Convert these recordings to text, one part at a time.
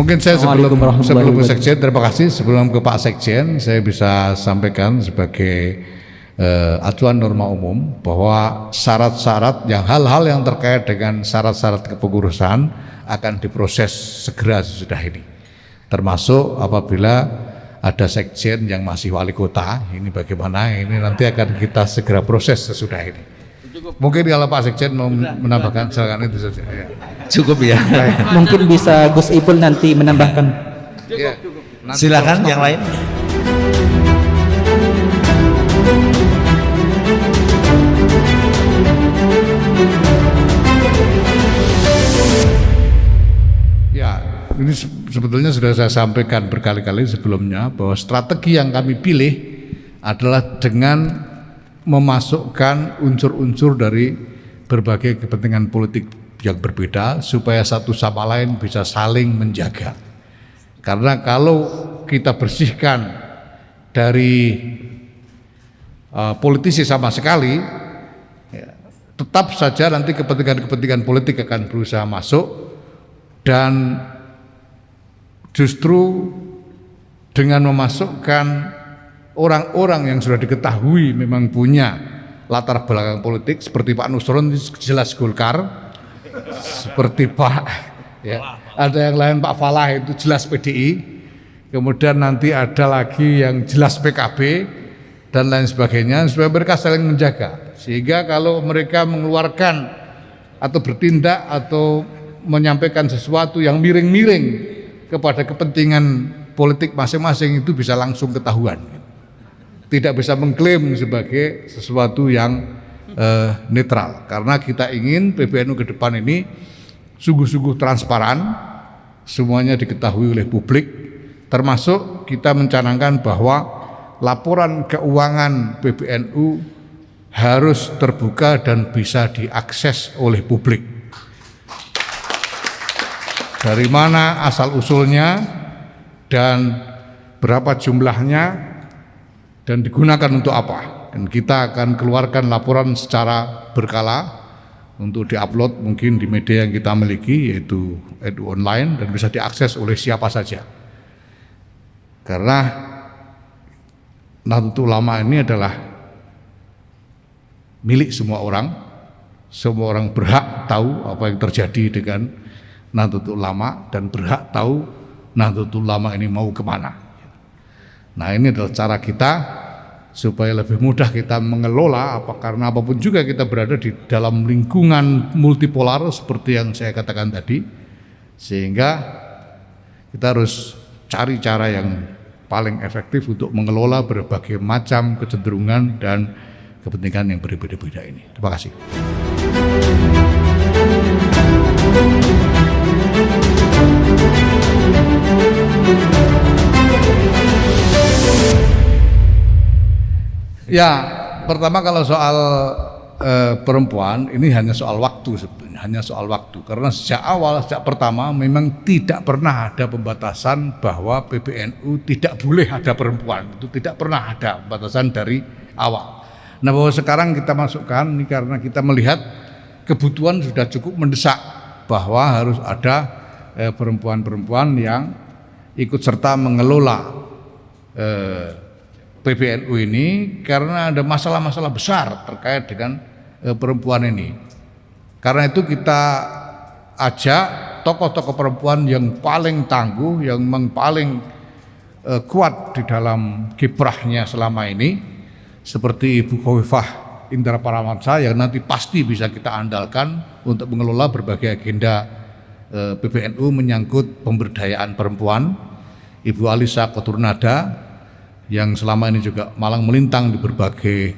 Mungkin saya Assalamualaikum warahmatullahi sebelum ke wabarakatuh. Sekjen, terima kasih. Sebelum ke Pak Sekjen, saya bisa sampaikan sebagai acuan norma umum bahwa syarat-syarat hal-hal yang terkait dengan syarat-syarat kepengurusan akan diproses segera sesudah ini. Termasuk apabila ada sekjen yang masih wali kota, ini bagaimana, ini nanti akan kita segera proses sesudah ini. Mungkin kalau Pak Sekjen mau menambahkan, silakan itu saja. Ya. Cukup ya. Mungkin bisa Gus Ipul nanti menambahkan. Ya, Silakan yang lain. Ya, ini sebetulnya sudah saya sampaikan berkali-kali sebelumnya bahwa strategi yang kami pilih adalah dengan memasukkan unsur-unsur dari berbagai kepentingan politik yang berbeda supaya satu sama lain bisa saling menjaga. Karena kalau kita bersihkan dari politisi sama sekali, ya, tetap saja nanti kepentingan-kepentingan politik akan berusaha masuk, dan justru dengan memasukkan orang-orang yang sudah diketahui memang punya latar belakang politik seperti Pak Nusron jelas Golkar, seperti Pak ya, ada yang lain Pak Falah itu jelas PDI, kemudian nanti ada lagi yang jelas PKB dan lain sebagainya, supaya mereka saling menjaga, sehingga kalau mereka mengeluarkan atau bertindak atau menyampaikan sesuatu yang miring-miring kepada kepentingan politik masing-masing itu bisa langsung ketahuan, tidak bisa mengklaim sebagai sesuatu yang netral. Karena kita ingin PBNU ke depan ini sungguh-sungguh transparan, semuanya diketahui oleh publik, termasuk kita mencanangkan bahwa laporan keuangan PBNU harus terbuka dan bisa diakses oleh publik. Dari mana asal usulnya dan berapa jumlahnya dan digunakan untuk apa, dan kita akan keluarkan laporan secara berkala untuk diupload mungkin di media yang kita miliki, yaitu edu online, dan bisa diakses oleh siapa saja. Karena Nahdlatul Ulama ini adalah milik semua orang berhak tahu apa yang terjadi dengan Nahdlatul Ulama dan berhak tahu Nahdlatul Ulama ini mau kemana. Nah, ini adalah cara kita supaya lebih mudah kita mengelola, karena apapun juga kita berada di dalam lingkungan multipolar seperti yang saya katakan tadi, sehingga kita harus cari cara yang paling efektif untuk mengelola berbagai macam kecenderungan dan kepentingan yang berbeda-beda ini. Terima kasih. Ya, pertama kalau soal perempuan ini hanya soal waktu sebetulnya, hanya soal waktu. Karena sejak pertama memang tidak pernah ada pembatasan bahwa PBNU tidak boleh ada perempuan. Itu tidak pernah ada pembatasan dari awal. Nah, bahwa sekarang kita masukkan ini karena kita melihat kebutuhan sudah cukup mendesak bahwa harus ada perempuan-perempuan yang ikut serta mengelola PBNU ini, karena ada masalah-masalah besar terkait dengan perempuan ini. Karena itu kita ajak tokoh-tokoh perempuan yang paling tangguh, yang paling kuat di dalam kiprahnya selama ini, seperti Ibu Khofifah Indra Parawansa yang nanti pasti bisa kita andalkan untuk mengelola berbagai agenda PBNU menyangkut pemberdayaan perempuan. Ibu Alisa Koturnada yang selama ini juga malang melintang di berbagai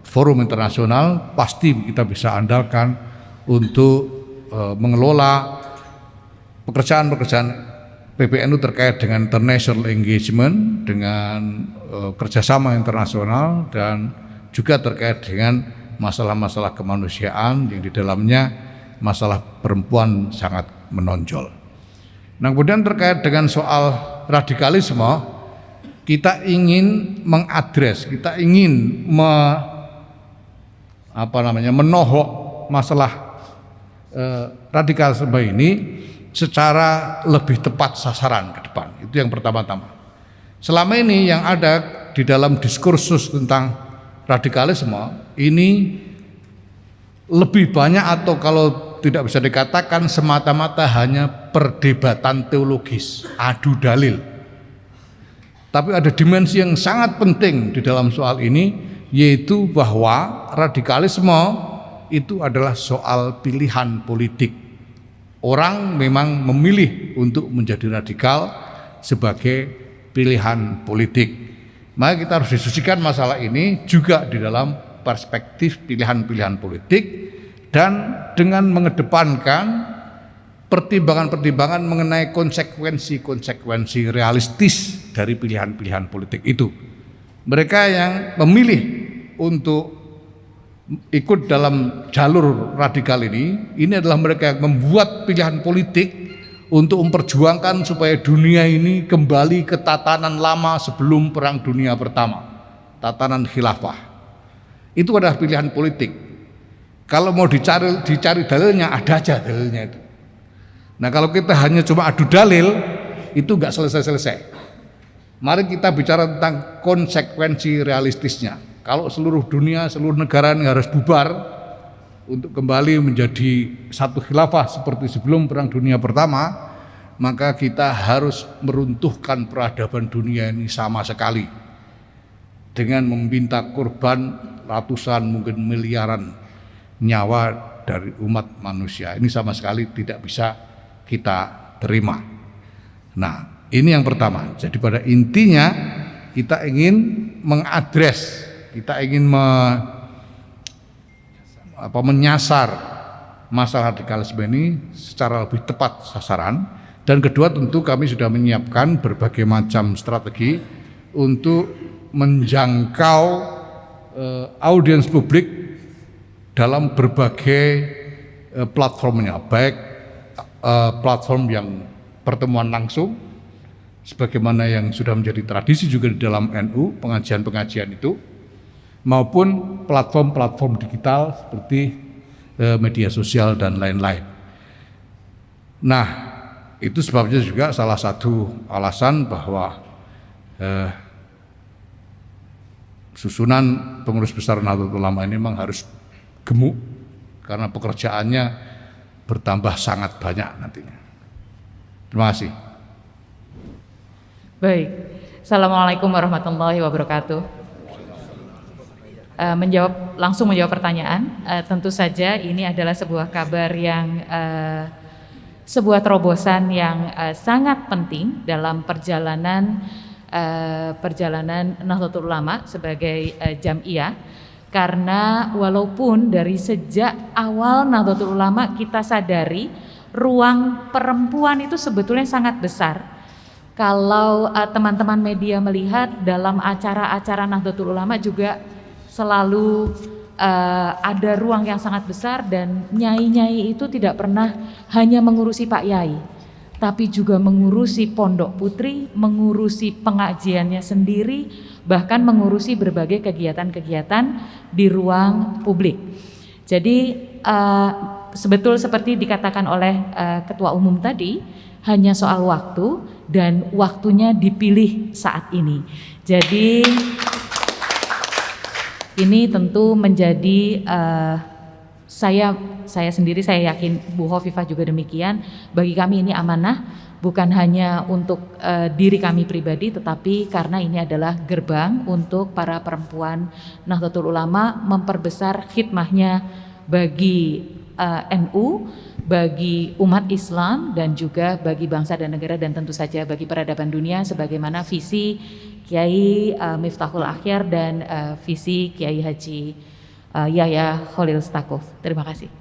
forum internasional, pasti kita bisa andalkan untuk mengelola pekerjaan-pekerjaan PBNU terkait dengan international engagement, dengan kerjasama internasional, dan juga terkait dengan masalah-masalah kemanusiaan yang di dalamnya masalah perempuan sangat menonjol. Nah, kemudian terkait dengan soal radikalisme, kita ingin mengadres, kita ingin menohok masalah radikalisme ini secara lebih tepat sasaran ke depan. Itu yang pertama-tama. Selama ini yang ada di dalam diskursus tentang radikalisme ini lebih banyak, atau kalau tidak bisa dikatakan semata-mata hanya perdebatan teologis, adu dalil. Tapi ada dimensi yang sangat penting di dalam soal ini, yaitu bahwa radikalisme itu adalah soal pilihan politik. Orang memang memilih untuk menjadi radikal sebagai pilihan politik. Maka kita harus diskusikan masalah ini juga di dalam perspektif pilihan-pilihan politik, dan dengan mengedepankan pertimbangan-pertimbangan mengenai konsekuensi-konsekuensi realistis dari pilihan-pilihan politik itu. Mereka yang memilih untuk ikut dalam jalur radikal ini adalah mereka yang membuat pilihan politik untuk memperjuangkan supaya dunia ini kembali ke tatanan lama sebelum Perang Dunia Pertama, tatanan khilafah. Itu adalah pilihan politik. Kalau mau dicari dalilnya, ada aja dalilnya itu. Nah, kalau kita hanya cuma adu dalil, itu nggak selesai-selesai. Mari kita bicara tentang konsekuensi realistisnya. Kalau seluruh dunia, seluruh negara ini harus bubar untuk kembali menjadi satu khilafah seperti sebelum Perang Dunia Pertama, maka kita harus meruntuhkan peradaban dunia ini sama sekali dengan meminta korban ratusan, mungkin miliaran nyawa dari umat manusia. Ini sama sekali tidak bisa kita terima. Nah, ini yang pertama. Jadi pada intinya kita ingin mengadres, kita ingin menyasar masalah radikalisme ini secara lebih tepat sasaran. Dan kedua, tentu kami sudah menyiapkan berbagai macam strategi untuk menjangkau audiens publik dalam berbagai platformnya, baik platform yang pertemuan langsung sebagaimana yang sudah menjadi tradisi juga di dalam NU, pengajian-pengajian itu, maupun platform-platform digital seperti media sosial dan lain-lain. Nah, itu sebabnya juga salah satu alasan bahwa susunan pengurus besar Nahdlatul Ulama ini memang harus gemuk karena pekerjaannya bertambah sangat banyak nantinya. Terima kasih. Baik, Assalamualaikum warahmatullahi wabarakatuh. Langsung menjawab pertanyaan. Tentu saja ini adalah sebuah kabar yang sebuah terobosan yang sangat penting dalam perjalanan Nahdlatul Ulama sebagai jamiah. Karena walaupun dari sejak awal Nahdlatul Ulama kita sadari ruang perempuan itu sebetulnya sangat besar. Kalau teman-teman media melihat dalam acara-acara Nahdlatul Ulama juga selalu ada ruang yang sangat besar, dan nyai-nyai itu tidak pernah hanya mengurusi Pak Yai, tapi juga mengurusi pondok putri, mengurusi pengajiannya sendiri, bahkan mengurusi berbagai kegiatan-kegiatan di ruang publik. Jadi sebetul seperti dikatakan oleh Ketua Umum tadi, hanya soal waktu, dan waktunya dipilih saat ini. Jadi ini tentu menjadi saya sendiri, saya yakin Bu Hovifah juga demikian, bagi kami ini amanah, bukan hanya untuk diri kami pribadi, tetapi karena ini adalah gerbang untuk para perempuan Nahdlatul Ulama memperbesar khidmahnya bagi NU, bagi umat Islam, dan juga bagi bangsa dan negara, dan tentu saja bagi peradaban dunia, sebagaimana visi Kiai Miftahul Akhyar dan visi Kiai Haji Yahya Khalil Stakuf. Terima kasih.